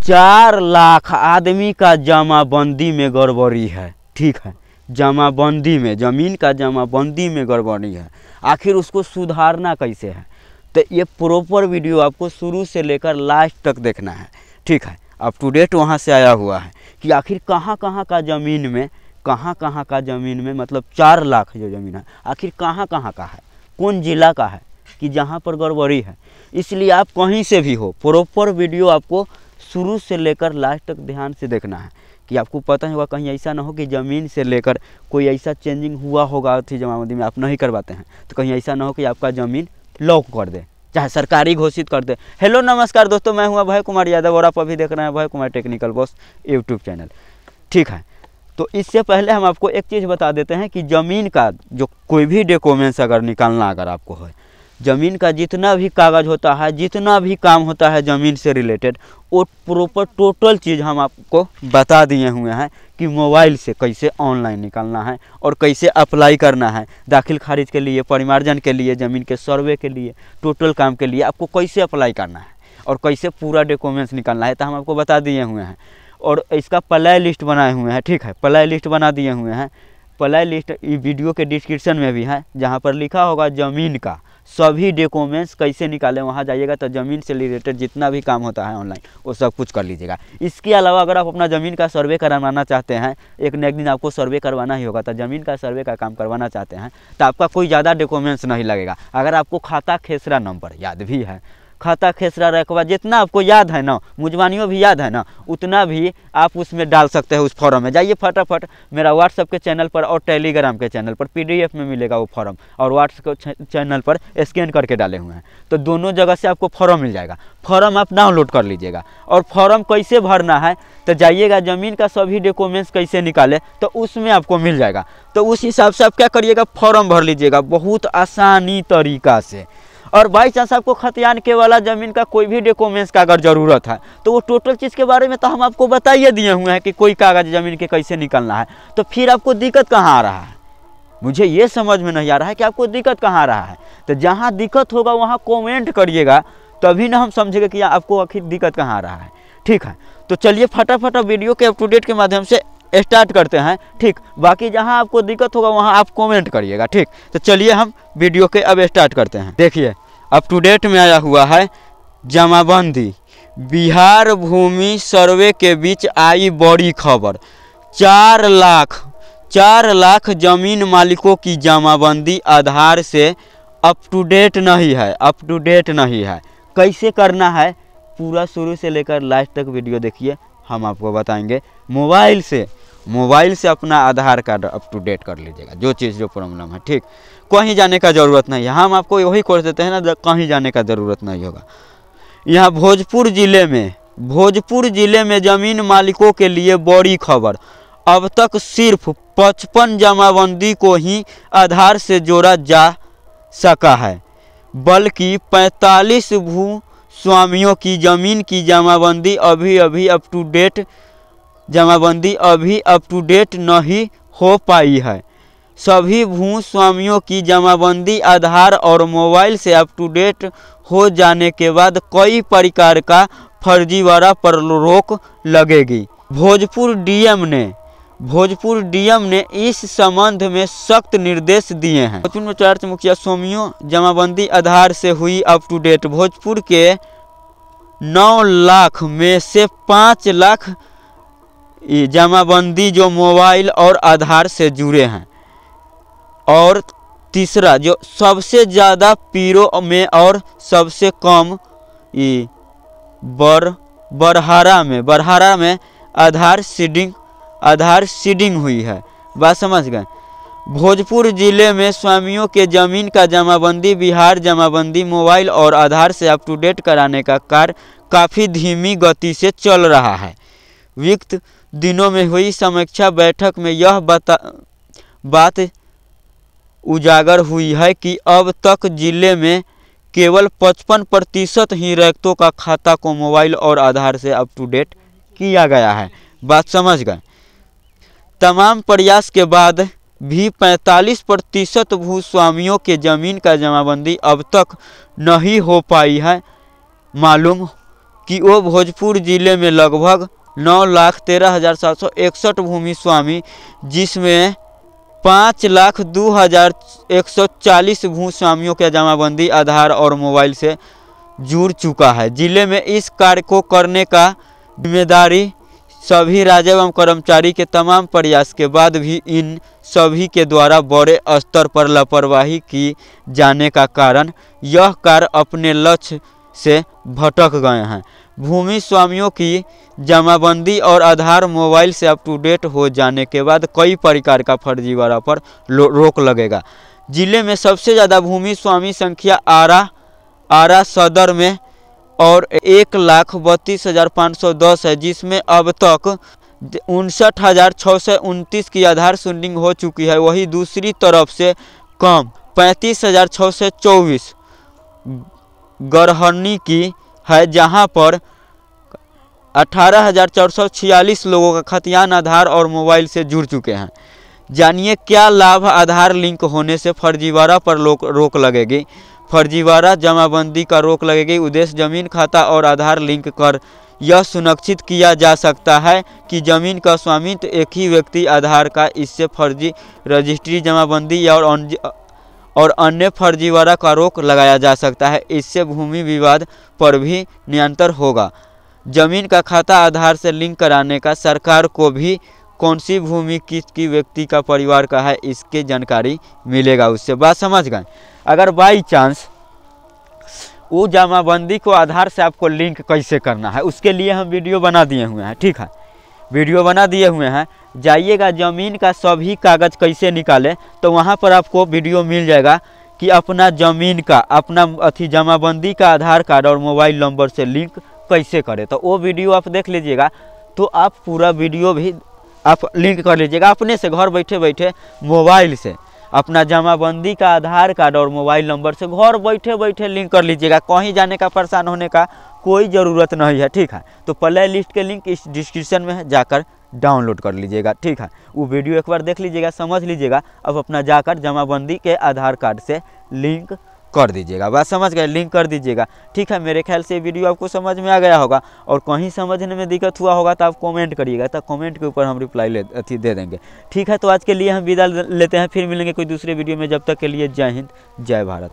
4 लाख आदमी का जमाबंदी में गड़बड़ी है। ठीक है, जमाबंदी में, ज़मीन का जमाबंदी में गड़बड़ी है। आखिर उसको सुधारना कैसे है, तो ये प्रॉपर वीडियो आपको शुरू से लेकर लास्ट तक देखना है। ठीक है, अप टू डेट वहाँ से आया हुआ है कि आखिर कहाँ कहाँ का ज़मीन में, मतलब 4 लाख जो ज़मीन है आखिर कहाँ कहाँ का है, कौन ज़िला का है कि जहाँ पर गड़बड़ी है। इसलिए आप कहीं से भी हो, प्रॉपर वीडियो आपको शुरू से लेकर लास्ट तक ध्यान से देखना है कि आपको पता होगा, कहीं ऐसा ना हो कि ज़मीन से लेकर कोई ऐसा चेंजिंग हुआ होगा थी जमाबंदी में, आप नहीं करवाते हैं तो कहीं ऐसा ना हो कि आपका ज़मीन लॉक कर दे, चाहे सरकारी घोषित कर दे। हेलो नमस्कार दोस्तों, मैं हूं अभय कुमार यादव और आप अभी देख रहे हैं Abhay Kumar technical boss YouTube channel. ठीक है, तो इससे पहले हम आपको एक चीज़ बता देते हैं कि ज़मीन का जो कोई भी डॉक्यूमेंट्स अगर निकालना अगर आपको है, ज़मीन का जितना भी कागज़ होता है, जितना भी काम होता है ज़मीन से रिलेटेड, वो प्रॉपर टोटल चीज़ हम आपको बता दिए हुए हैं कि मोबाइल से कैसे ऑनलाइन निकालना है और कैसे अप्लाई करना है, दाखिल खारिज के लिए, परिमार्जन के लिए, ज़मीन के सर्वे के लिए, टोटल काम के लिए आपको कैसे अप्लाई करना है और कैसे पूरा डॉक्यूमेंट्स निकालना है, तो हम आपको बता दिए हुए हैं। और इसका प्ले लिस्ट बनाए हुए हैं। ठीक है, प्ले लिस्ट बना दिए हुए हैं। प्ले लिस्ट वीडियो के डिस्क्रिप्शन में भी है, जहाँ पर लिखा होगा ज़मीन का सभी डॉक्यूमेंट्स कैसे निकालें, वहाँ जाइएगा तो ज़मीन से रिलेटेड जितना भी काम होता है ऑनलाइन वो सब कुछ कर लीजिएगा। इसके अलावा अगर आप अपना ज़मीन का सर्वे करवाना चाहते हैं, एक न एक दिन आपको सर्वे करवाना ही होगा, तो ज़मीन का सर्वे का काम करवाना चाहते हैं तो आपका कोई ज़्यादा डॉक्यूमेंट्स नहीं लगेगा। अगर आपको खाता खेसरा नंबर याद भी है, खाता खेसरा रकबा जितना आपको याद है ना, मुजवानियों भी याद है ना, उतना भी आप उसमें डाल सकते हैं। उस फॉर्म में जाइए फटाफट, मेरा व्हाट्सएप के चैनल पर और टेलीग्राम के चैनल पर PDF में मिलेगा वो फॉर्म, और व्हाट्सएप चैनल पर स्कैन करके डाले हुए हैं, तो दोनों जगह से आपको फॉर्म मिल जाएगा। फॉर्म आप डाउनलोड कर लीजिएगा। और फॉर्म कैसे भरना है, तो जाइएगा ज़मीन का सभी डॉक्यूमेंट्स कैसे निकाले, तो उसमें आपको मिल जाएगा। तो उस हिसाब से आप क्या करिएगा, फॉर्म भर लीजिएगा बहुत आसानी तरीका से। और बाई चांस आपको खतियान के वाला ज़मीन का कोई भी डॉक्यूमेंट्स का अगर ज़रूरत है, तो वो टोटल चीज़ के बारे में तो हम आपको बताइए दिए हुए हैं कि कोई कागज़ ज़मीन के कैसे निकलना है। तो फिर आपको दिक्कत कहाँ आ रहा है, मुझे ये समझ में नहीं आ रहा है कि आपको दिक्कत कहाँ आ रहा है। तो जहाँ दिक्कत होगा वहाँ कमेंट करिएगा, तभी ना हम समझेंगे कि आपको आखिर दिक्कत कहाँ आ रहा है। ठीक है, तो चलिए फटाफट वीडियो के अप टू डेट के माध्यम से स्टार्ट करते हैं। ठीक, बाकी जहां आपको दिक्कत होगा वहां आप कमेंट करिएगा। ठीक, तो चलिए हम वीडियो के अब स्टार्ट करते हैं। देखिए, अप टू डेट में आया हुआ है जमाबंदी, बिहार भूमि सर्वे के बीच आई बड़ी खबर। 4 लाख जमीन मालिकों की जमाबंदी आधार से अप टू डेट नहीं है। कैसे करना है, पूरा शुरू से लेकर लास्ट तक वीडियो देखिए, हम आपको बताएंगे। मोबाइल से अपना आधार कार्ड अप टू डेट कर लीजिएगा, जो चीज़ जो प्रॉब्लम है। ठीक, कहीं जाने का ज़रूरत नहीं है, हम आपको वही कर देते हैं ना, कहीं जाने का ज़रूरत नहीं होगा। यहाँ भोजपुर ज़िले में ज़मीन मालिकों के लिए बड़ी खबर। अब तक सिर्फ 55 जमाबंदी को ही आधार से जोड़ा जा सका है, बल्कि 45 भू स्वामियों की ज़मीन की जमाबंदी अभी अप टू डेट नहीं हो पाई है। सभी भू स्वामियों की जमाबंदी आधार और मोबाइल से अप टू डेट हो जाने के बाद कई प्रकार का फर्जीवाड़ा पर रोक लगेगी। भोजपुर डीएम ने इस संबंध में सख्त निर्देश दिए हैं। भोजपुर में 4 मुखिया स्वामियों जमाबंदी आधार से हुई अप टू डेट। भोजपुर के 9 लाख में से 5 लाख जमाबंदी जो मोबाइल और आधार से जुड़े हैं। और तीसरा जो सबसे ज़्यादा पीरो में और सबसे कम बरहारा में आधार सीडिंग हुई है। बात समझ गए। भोजपुर जिले में स्वामियों के ज़मीन का जमाबंदी बिहार जमाबंदी मोबाइल और आधार से अप टू डेट कराने का कार्य काफ़ी धीमी गति से चल रहा है। विगत दिनों में हुई समीक्षा बैठक में यह बात उजागर हुई है कि अब तक जिले में केवल 55% ही रैयतों का खाता को मोबाइल और आधार से अप टू डेट किया गया है। बात समझ गए। तमाम प्रयास के बाद भी 45% भूस्वामियों के ज़मीन का जमाबंदी अब तक नहीं हो पाई है। मालूम कि वो भोजपुर जिले में लगभग 9,13,761 भूमि स्वामी, जिसमें 5,02,140 भूस्वामियों के जमाबंदी आधार और मोबाइल से जुड़ चुका है। जिले में इस कार्य को करने का जिम्मेदारी सभी राज्य एवं कर्मचारी के तमाम प्रयास के बाद भी इन सभी के द्वारा बड़े स्तर पर लापरवाही की जाने का कारण यह कार्य अपने लक्ष्य से भटक गए हैं। भूमि स्वामियों की जमाबंदी और आधार मोबाइल से अप टू डेट हो जाने के बाद कई प्रकार का फर्जीवाड़ा पर रोक लगेगा। जिले में सबसे ज़्यादा भूमि स्वामी संख्या आरा सदर में और 1,32,510 है, जिसमें अब तक 59,629 की आधार सुनिंग हो चुकी है। वही दूसरी तरफ से कम 35,624 गरहनी की है, जहां पर 18,446 लोगों का खतियान आधार और मोबाइल से जुड़ चुके हैं। जानिए क्या लाभ आधार लिंक होने से फर्जीवाड़ा पर रोक लगेगी। फर्जीवाड़ा जमाबंदी का रोक लगेगी। उद्देश्य जमीन खाता और आधार लिंक कर यह सुनिश्चित किया जा सकता है कि जमीन का स्वामित्व एक ही व्यक्ति आधार का, इससे फर्जी रजिस्ट्री जमाबंदी और अन्य फर्जीवाड़ा का रोक लगाया जा सकता है। इससे भूमि विवाद पर भी नियंत्रण होगा। जमीन का खाता आधार से लिंक कराने का सरकार को भी कौन सी भूमि किसकी व्यक्ति का परिवार का है इसकी जानकारी मिलेगा उससे। बात समझ गए। अगर बाई चांस वो जमाबंदी को आधार से आपको लिंक कैसे करना है उसके लिए हम वीडियो बना दिए हुए हैं, ठीक है, वीडियो बना दिए हुए हैं। जाइएगा ज़मीन का सभी कागज़ कैसे निकालें, तो वहाँ पर आपको वीडियो मिल जाएगा कि अपना ज़मीन का अपना जमाबंदी का आधार कार्ड और मोबाइल नंबर से लिंक कैसे करें। तो वो वीडियो आप देख लीजिएगा, तो आप पूरा वीडियो भी आप लिंक कर लीजिएगा अपने से, घर बैठे बैठे मोबाइल से अपना जमाबंदी का आधार कार्ड और मोबाइल नंबर से घर बैठे बैठे लिंक कर लीजिएगा। कहीं जाने का परेशान होने का कोई ज़रूरत नहीं है, ठीक है। तो प्ले लिस्ट के लिंक इस डिस्क्रिप्शन में है, जाकर डाउनलोड कर लीजिएगा, ठीक है। वो वीडियो एक बार देख लीजिएगा, समझ लीजिएगा। अब अपना जाकर जमाबंदी के आधार कार्ड से लिंक कर दीजिएगा। बात समझ गए, लिंक कर दीजिएगा, ठीक है। मेरे ख्याल से वीडियो आपको समझ में आ गया होगा, और कहीं समझने में दिक्कत हुआ होगा तो आप कमेंट करिएगा, तो कमेंट के ऊपर हम रिप्लाई दे देंगे, ठीक है। तो आज के लिए हम विदा लेते हैं, फिर मिलेंगे कोई दूसरे वीडियो में। जब तक के लिए जय हिंद, जय भारत।